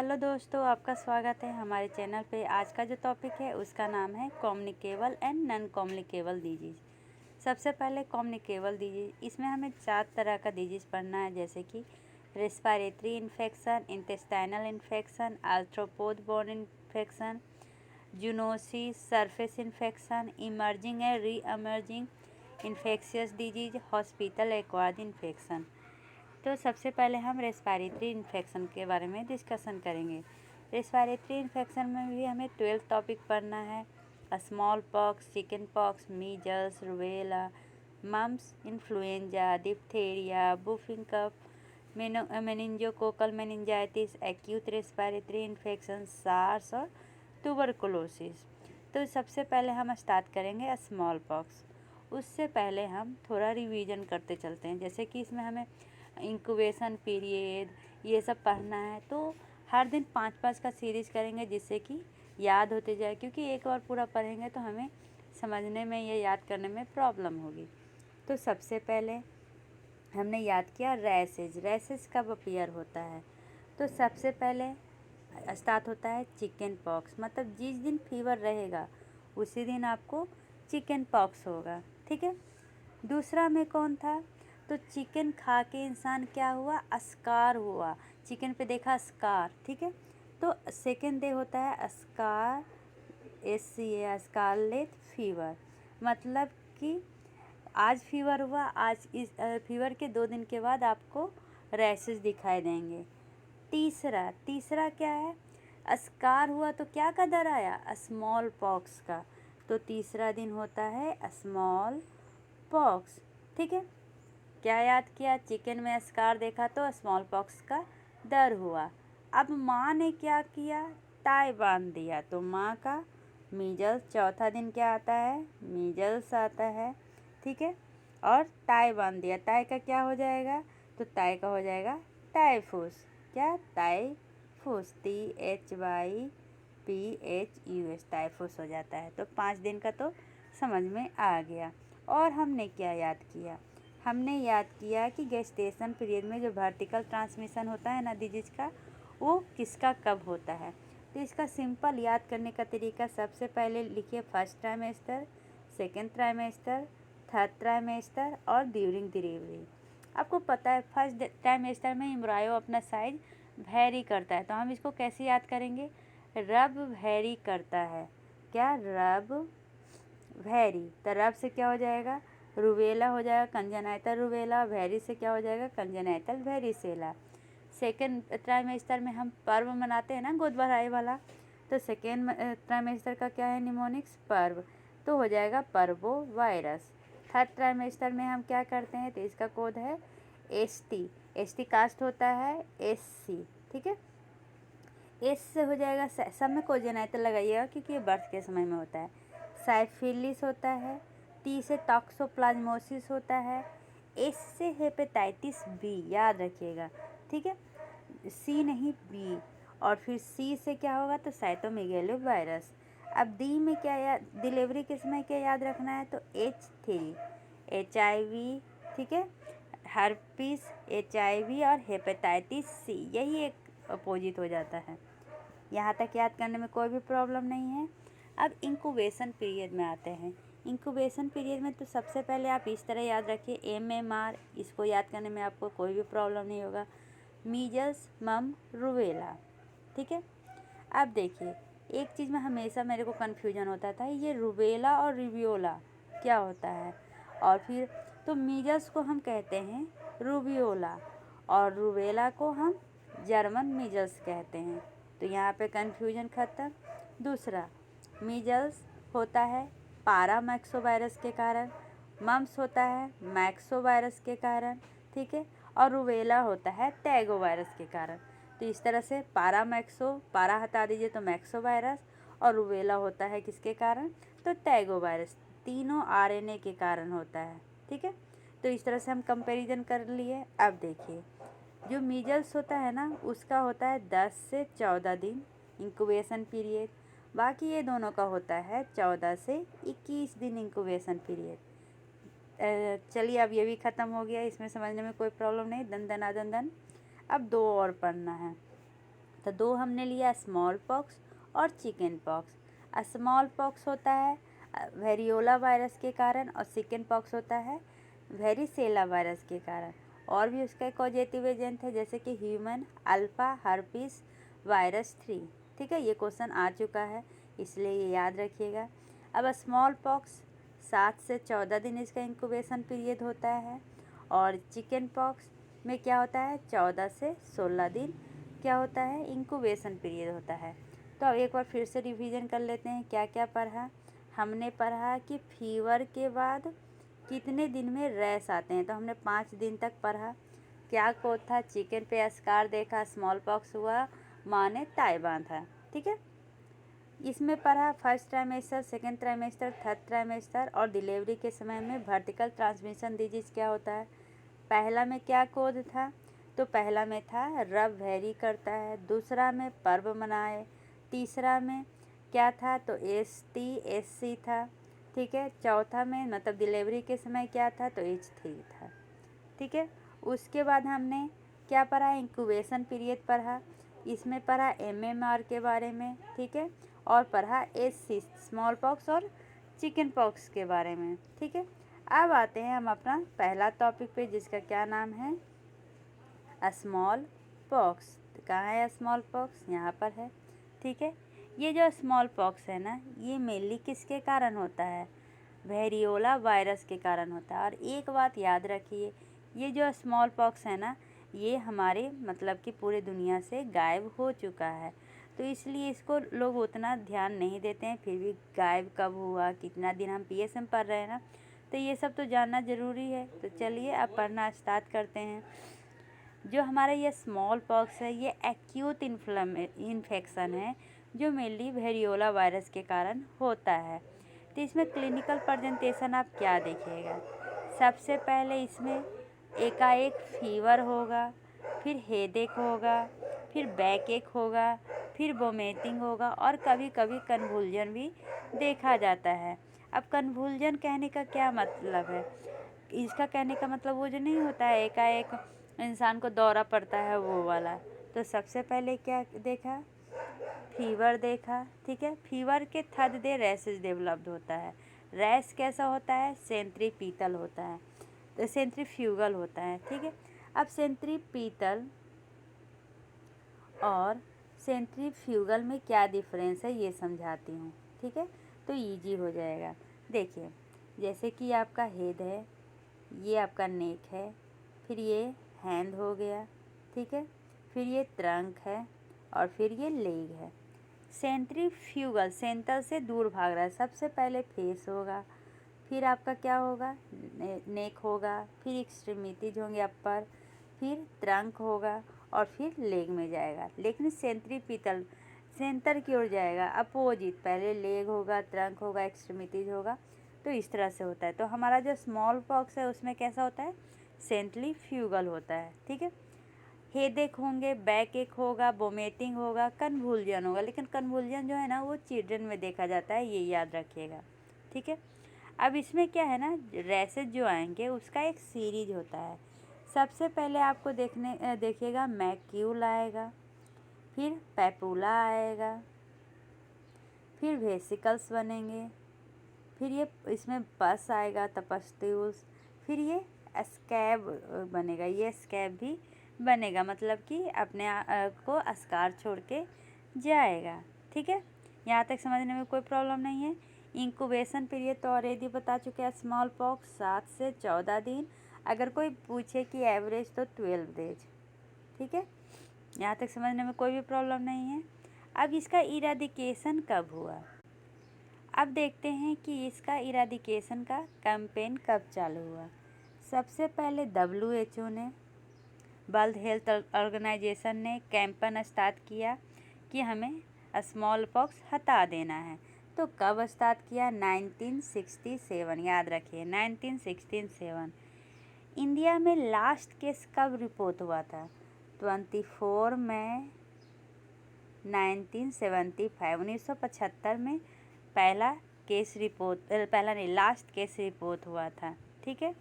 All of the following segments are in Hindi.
हेलो दोस्तों, आपका स्वागत है हमारे चैनल पे। आज का जो टॉपिक है उसका नाम है communicable and non communicable disease. सबसे पहले कम्युनिकेबल डिजीज, इसमें हमें 4 तरह का डिजीज पढ़ना है, जैसे कि respiratory infection, intestinal infection, arthropod bone infection, zoonosis, surface infection, emerging and reemerging infectious disease, hospital acquired infection. तो सबसे पहले हम रेस्पिरेटरी इन्फेक्शन के बारे में डिस्कशन करेंगे। रेस्पिरेटरी इन्फेक्शन में भी हमें 12 टॉपिक पढ़ना है। Small pox, chicken pox, measles, rubella, mumps, influenza, diphtheria, whooping cough, meningococcal meningitis, acute respiratory infection, SARS और ट्यूबरकुलोसिस। तो सबसे पहले हम स्टार्ट करेंगे स्मॉल पॉक्स। उससे पहले हम थोड़ा रिवीजन करते चलते हैं, जैसे कि इसमें हमें इंक्यूबेशन पीरियड ये सब पढ़ना है। तो हर दिन 5-5 का सीरीज़ करेंगे, जिससे कि याद होते जाए, क्योंकि एक बार पूरा पढ़ेंगे तो हमें समझने में या याद करने में प्रॉब्लम होगी। तो सबसे पहले हमने याद किया रैसेज कब अपीयर होता है। तो सबसे पहले स्टार्ट होता है चिकन पॉक्स, मतलब जिस दिन फीवर रहेगा उसी दिन आपको चिकन पॉक्स होगा, ठीक है। दूसरा में कौन था, तो चिकन खा के इंसान क्या हुआ, स्कार हुआ, चिकन पे देखा स्कार, ठीक है। तो सेकेंड डे होता है स्कार, स्कारलेट फीवर, मतलब कि आज फीवर हुआ, आज इस फीवर के 2 दिन के बाद आपको रैशेस दिखाई देंगे। तीसरा क्या है, स्कार हुआ तो क्या का दर आया, स्मॉल पॉक्स का, तो तीसरा दिन होता है स्मॉल पॉक्स, ठीक है। क्या याद किया, चिकन में स्कार देखा तो स्मॉल पॉक्स का डर हुआ। अब माँ ने क्या किया, टाई बांध दिया, तो माँ का मीजल्स। चौथा दिन क्या आता है, मीजल्स आता है, ठीक है। और टाई बांध दिया, टाई का क्या हो जाएगा, तो टाई का हो जाएगा टाइफूस। क्या, टाइफूस, THYPHUS, टाइफूस हो जाता है। तो 5 दिन का तो समझ में आ गया। और हमने क्या याद किया, हमने याद किया कि गेस्टेशन पीरियड में जो वर्टिकल ट्रांसमिशन होता है ना डिजीज का, वो किसका कब होता है। तो इसका सिंपल याद करने का तरीका, सबसे पहले लिखिए first trimester, second trimester, third trimester और ड्यूरिंग डिलीवरी। आपको पता है फर्स्ट ट्राइमेस्टर में एम्ब्रायो अपना साइज वेरी करता है, तो हम इसको कैसे याद करेंगे, रब वेरी करता है। क्या, रब वेरी, तो रब से क्या हो जाएगा, रूबेला हो जाएगा, कंजेनाइटल रूबेला, वेरी से क्या हो जाएगा, कंजेनाइटल वेरिसेला। सेकेंड ट्राइमेस्टर में हम पर्व मनाते हैं ना, गोद भराई वाला, तो सेकेंड ट्राइमेस्टर का क्या है, निमोनिक्स पर्व, तो हो जाएगा पर्वो वायरस। थर्ड ट्राइमेस्टर में हम क्या करते हैं, तो इसका कोड है एसटी कास्ट होता है SC, ठीक है। एस से हो जाएगा, सब में कोजेनाइटल लगाइएगा क्योंकि ये बर्थ के समय में होता है। साइफिलिस होता है, T से टॉक्सोप्लाज्मोसिस होता है, S से हेपेटाइटिस B, याद रखिएगा, ठीक है, C नहीं B। और फिर C से क्या होगा, तो साइटोमेगालो वायरस। अब D में क्या याद, डिलीवरी के समय क्या याद रखना है, तो H3, HIV, ठीक है, हर्पीस, HIV और हेपेटाइटिस C, यही एक अपोजिट हो जाता है। यहाँ तक याद करने में कोई भी प्रॉब्लम नहीं है। अब इंक्यूबेशन पीरियड में आते हैं। इंक्यूबेशन पीरियड में तो सबसे पहले आप इस तरह याद रखिए, MMR, इसको याद करने में आपको कोई भी प्रॉब्लम नहीं होगा, मीजल्स, मम, रूबेला, ठीक है। अब देखिए, एक चीज़ में हमेशा मेरे को कन्फ्यूजन होता था, ये रूबेला और रिवियोला क्या होता है। और फिर तो मीजल्स को हम कहते हैं रूबियोला और रूबेला को हम जर्मन मीजल्स कहते हैं, तो यहाँ पे कन्फ्यूजन ख़त्म। दूसरा, मीजल्स होता है पारामैक्सो वायरस के कारण, मम्स होता है मैक्सो वायरस के कारण, ठीक है, और रूबेला होता है टैगो वायरस के कारण। तो इस तरह से पारामैक्सो, पारा हटा दीजिए तो मैक्सो वायरस, और रूबेला होता है किसके कारण, तो टैगो वायरस, तीनों RNA के कारण होता है, ठीक है। तो इस तरह से हम कंपैरिजन कर लिए। अब देखिए, जो मीजल्स होता है ना, उसका होता है 10 से 14 दिन इंक्यूबेशन पीरियड, बाकी ये दोनों का होता है 14 से 21 दिन इंक्यूबेशन पीरियड। चलिए, अब ये भी ख़त्म हो गया, इसमें समझने में कोई प्रॉब्लम नहीं, दन दन आ दन दन। अब 2 और पढ़ना है। तो दो हमने लिया, स्मॉल पॉक्स और चिकन पॉक्स। स्मॉल पॉक्स होता है वेरियोला वायरस के कारण और चिकन पॉक्स होता है वेरिसेला वायरस के कारण। और भी उसका कॉजेटिव एजेंट है जैसे कि ह्यूमन अल्फा हर्पिस वायरस 3। ठीक है, ये क्वेश्चन आ चुका है इसलिए ये याद रखिएगा। अब स्मॉल पॉक्स 7 से 14 दिन इसका इंक्यूबेशन पीरियड होता है और चिकन पॉक्स में क्या होता है 14 से 16 दिन क्या होता है इंक्यूबेशन पीरियड होता है। तो अब एक बार फिर से रिवीजन कर लेते हैं क्या क्या पढ़ा। हमने पढ़ा कि फीवर के बाद कितने दिन में रैश आते हैं, तो हमने 5 दिन तक पढ़ा। क्या कोड था, चिकन पे स्कार देखा, स्मॉल पॉक्स हुआ, माँ ने टाई बांधा। ठीक है, इसमें पढ़ा first trimester, second trimester, third trimester और डिलीवरी के समय में वर्टिकल ट्रांसमिशन डिजीज क्या होता है। पहला में क्या कोड था, तो पहला में था रब वेरी करता है, दूसरा में पर्व मनाए, तीसरा में क्या था तो ST/SC था। ठीक है, चौथा में मतलब डिलीवरी के समय क्या था तो H3 था। ठीक है, उसके बाद हमने क्या पढ़ा, इंक्यूबेशन पीरियड पढ़ा, इसमें पढ़ा MMR के बारे में। ठीक है, और पढ़ा SC स्मॉल पॉक्स और चिकन पॉक्स के बारे में। ठीक है, अब आते हैं हम अपना पहला टॉपिक पे जिसका क्या नाम है स्मॉल पॉक्स। कहाँ है स्मॉल पॉक्स, यहाँ पर है। ठीक है, ये जो स्मॉल पॉक्स है ना ये मेनली किसके कारण होता है, वेरियोला वायरस के कारण होता है। और एक बात याद रखिए, ये जो स्मॉल पॉक्स है ना ये हमारे मतलब कि पूरे दुनिया से गायब हो चुका है, तो इसलिए इसको लोग उतना ध्यान नहीं देते हैं। फिर भी गायब कब हुआ, कितना दिन, हम PSM पढ़ रहे हैं ना, तो ये सब तो जानना ज़रूरी है। तो चलिए अब पढ़ना स्टार्ट करते हैं। जो हमारा ये स्मॉल पॉक्स है ये एक्यूट इन्फेक्शन है जो मेनली वेरियोला वायरस के कारण होता है। तो इसमें क्लिनिकल प्रेजेंटेशन आप क्या देखिएगा, सबसे पहले इसमें एकाएक फीवर होगा, फिर हेडेक होगा, फिर बैक एक होगा, फिर वोमिटिंग होगा और कभी कभी कन्वुल्जन भी देखा जाता है। अब कन्वुल्जन कहने का क्या मतलब है, इसका कहने का मतलब वो जो नहीं होता है एकाएक इंसान को दौरा पड़ता है वो वाला। तो सबसे पहले क्या देखा, फीवर देखा। ठीक है, फीवर के थर्ड डे रैशेज डेवलप्ड होता है। रैश कैसा होता है, सेंट्रीपीटल होता है, तो सेंट्रीफ्यूगल होता है। ठीक है, अब सेंट्रीपीटल और सेंट्रीफ्यूगल में क्या डिफरेंस है ये समझाती हूँ। ठीक है, तो इजी हो जाएगा। देखिए, जैसे कि आपका हेड है, ये आपका नेक है, फिर ये हैंड हो गया। ठीक है, फिर ये ट्रंक है और फिर ये लेग है। सेंट्रीफ्यूगल सेंटर से दूर भाग रहा है। सबसे पहले फेस होगा, फिर आपका क्या होगा नेक होगा, फिर एक्सट्रीमिटीज होंगे अपर, फिर ट्रंक होगा और फिर लेग में जाएगा। लेकिन सेंट्रीपिटल सेंटर की ओर जाएगा, अपोजिट, पहले लेग होगा, ट्रंक होगा, एक्सट्रीमिटीज होगा। तो इस तरह से होता है। तो हमारा जो स्मॉल पॉक्स है उसमें कैसा होता है, सेंट्रीफ्यूगल होता है। ठीक है, हेडेक होंगे, बैक एक होगा, वोमिटिंग होगा, कन्वुल्जन होगा। लेकिन कन्वुल्जन जो है ना वो चिल्ड्रन में देखा जाता है, ये याद रखिएगा। ठीक है, अब इसमें क्या है ना रैशेज जो आएंगे उसका एक सीरीज होता है। सबसे पहले आपको देखिएगा मैक्यूल आएगा, फिर पैपुला आएगा, फिर वेसिकल्स बनेंगे, फिर ये इसमें पस आएगा तपस्ट्यूल्स, फिर ये स्कैब बनेगा, ये स्कैब भी बनेगा, मतलब कि अपने को अस्कार छोड़ के जाएगा। ठीक है, यहाँ तक समझने में कोई प्रॉब्लम नहीं है। इंक्यूबेशन पीरियड तो ऑलरेडी बता चुके हैं, स्मॉल पॉक्स 7 से 14 दिन, अगर कोई पूछे कि एवरेज तो 12 डेज। ठीक है, यहाँ तक समझने में कोई भी प्रॉब्लम नहीं है। अब इसका इराडिकेशन कब हुआ, अब देखते हैं कि इसका इराडिकेशन का कैंपेन कब चालू हुआ। सबसे पहले WHO ने, वर्ल्ड हेल्थ ऑर्गेनाइजेशन ने कैंपेन स्टार्ट किया कि हमें स्मॉल पॉक्स हटा देना है। तो कब स्टार्ट किया, 1967, याद रखिए 1967। इंडिया में लास्ट केस कब रिपोर्ट हुआ था, 24 मई 1975, 1975 में पहला केस रिपोर्ट, पहला नहीं लास्ट केस रिपोर्ट हुआ था। ठीक है,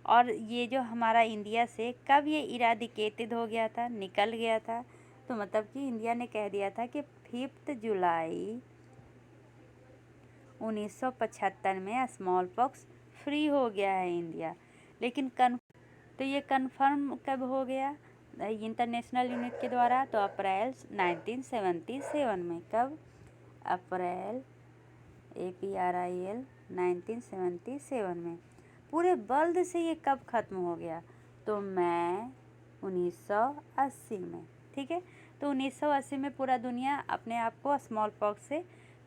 और ये जो हमारा इंडिया से कब ये इराडिकेटेड हो गया था, निकल गया था, तो मतलब कि इंडिया ने कह दिया था कि 5 जुलाई 1975 में स्मॉल पॉक्स फ्री हो गया है इंडिया। लेकिन तो ये कन्फर्म कब हो गया इंटरनेशनल यूनिट के द्वारा? तो अप्रैल 1977 में। कब? अप्रैल APRIL 1977 में। पूरे वर्ल्ड से ये कब ख़त्म हो गया? तो मई 1980 में। ठीक है, तो 1980 में पूरा दुनिया अपने आप को स्मॉल पॉक्स से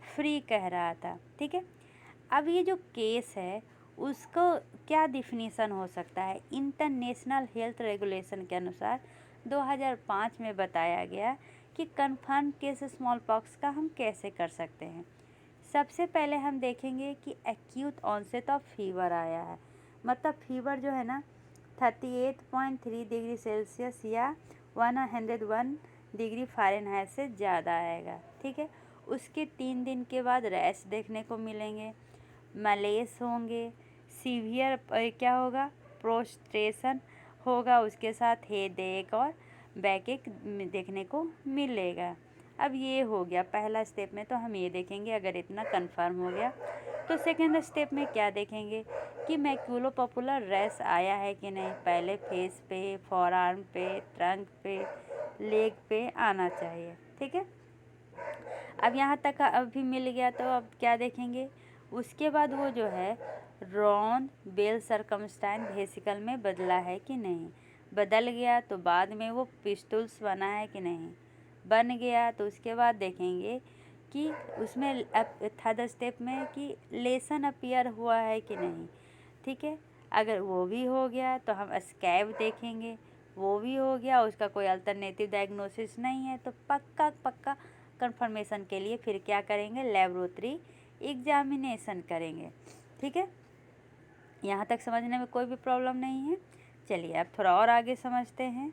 फ्री कह रहा था। ठीक है, अब ये जो केस है उसको क्या डिफिनीसन हो सकता है? इंटरनेशनल हेल्थ रेगुलेशन के अनुसार 2005 में बताया गया कि कन्फर्म केस स्मॉल पॉक्स का हम कैसे कर सकते हैं। सबसे पहले हम देखेंगे कि एक्यूट ऑनसेट ऑफ फीवर आया है, मतलब फीवर जो है ना 38.3 डिग्री सेल्सियस या 101 डिग्री फ़ारेनहाइट से ज़्यादा आएगा। ठीक है, उसके 3 दिन के बाद रैश देखने को मिलेंगे, मलेस होंगे, सीवियर क्या होगा, प्रोस्ट्रेशन होगा, उसके साथ हेडेक और बैकएक देखने को मिलेगा। अब ये हो गया पहला स्टेप में, तो हम ये देखेंगे अगर इतना कंफर्म हो गया तो सेकेंड स्टेप में क्या देखेंगे कि मैक्यूलोपपुलर रैश आया है कि नहीं। पहले फेस पे, फोरआर्म पे, ट्रंक पे, लेग पे आना चाहिए। ठीक है, अब यहाँ तक अभी मिल गया, तो अब क्या देखेंगे? उसके बाद वो जो है रॉन बेल सरकमस्टांस वेसिकल में बदला है कि नहीं। बदल गया तो बाद में वो पिस्टुल्स बना है कि नहीं। बन गया तो उसके बाद देखेंगे कि उसमें थर्ड स्टेप में कि लेसन अपीयर हुआ है कि नहीं। ठीक है, अगर वो भी हो गया तो हम स्कैब देखेंगे, वो भी हो गया, उसका कोई अल्टरनेटिव डायग्नोसिस नहीं है, तो पक्का कंफर्मेशन के लिए फिर क्या करेंगे? लेबोरेटरी एग्जामिनेशन करेंगे। ठीक है, यहाँ तक समझने में कोई भी प्रॉब्लम नहीं है। चलिए अब थोड़ा और आगे समझते हैं।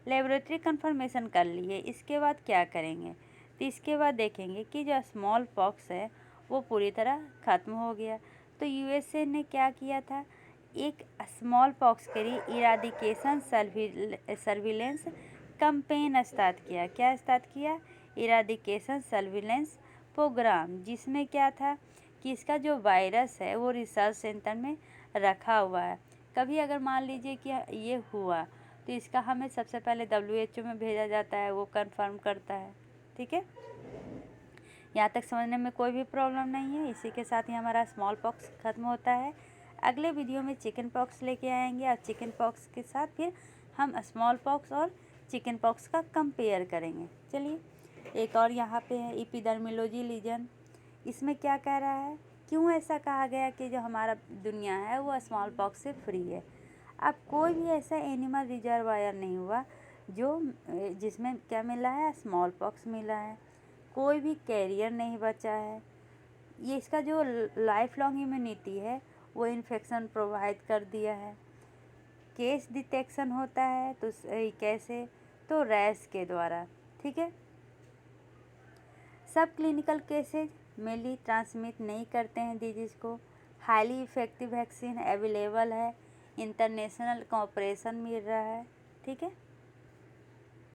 लेबोरेटरी कंफर्मेशन कर लिए, इसके बाद क्या करेंगे? तो इसके बाद देखेंगे कि जो स्मॉल पॉक्स है वो पूरी तरह ख़त्म हो गया। तो USA ने क्या किया था? एक स्मॉल पॉक्स के लिए इराडिकेशन सर्विलेंस कैंपेन स्टार्ट किया। क्या स्टार्ट किया? इराडिकेशन सर्विलेंस प्रोग्राम, जिसमें क्या था कि इसका जो वायरस है वो रिसर्च सेंटर में रखा हुआ है। कभी अगर मान लीजिए कि ये हुआ तो इसका हमें सबसे पहले WHO में भेजा जाता है, वो कंफर्म करता है। ठीक है, यहाँ तक समझने में कोई भी प्रॉब्लम नहीं है। इसी के साथ ही हमारा स्मॉल पॉक्स ख़त्म होता है। अगले वीडियो में चिकन पॉक्स लेके आएंगे और चिकन पॉक्स के साथ फिर हम स्मॉल पॉक्स और चिकन पॉक्स का कंपेयर करेंगे। चलिए, एक और यहाँ पे है एपिडर्मियोलॉजी लीजन। इसमें क्या कह रहा है? क्यों ऐसा कहा गया कि जो हमारा दुनिया है वो स्मॉल पॉक्स से फ्री है? अब कोई भी ऐसा एनिमल रिजर्वायर नहीं हुआ जो जिसमें क्या मिला है? स्मॉल पॉक्स मिला है। कोई भी कैरियर नहीं बचा है। ये इसका जो लाइफ लॉन्ग इम्यूनिटी है वो इन्फेक्शन प्रोवाइड कर दिया है। केस डिटेक्शन होता है तो कैसे? तो रैश के द्वारा। ठीक है, सब क्लिनिकल केसेज मेनली ट्रांसमिट नहीं करते हैं डिजीज़ को। हाईली इफ़ेक्टिव वैक्सीन अवेलेबल है, इंटरनेशनल कोऑपरेशन मिल रहा है। ठीक है।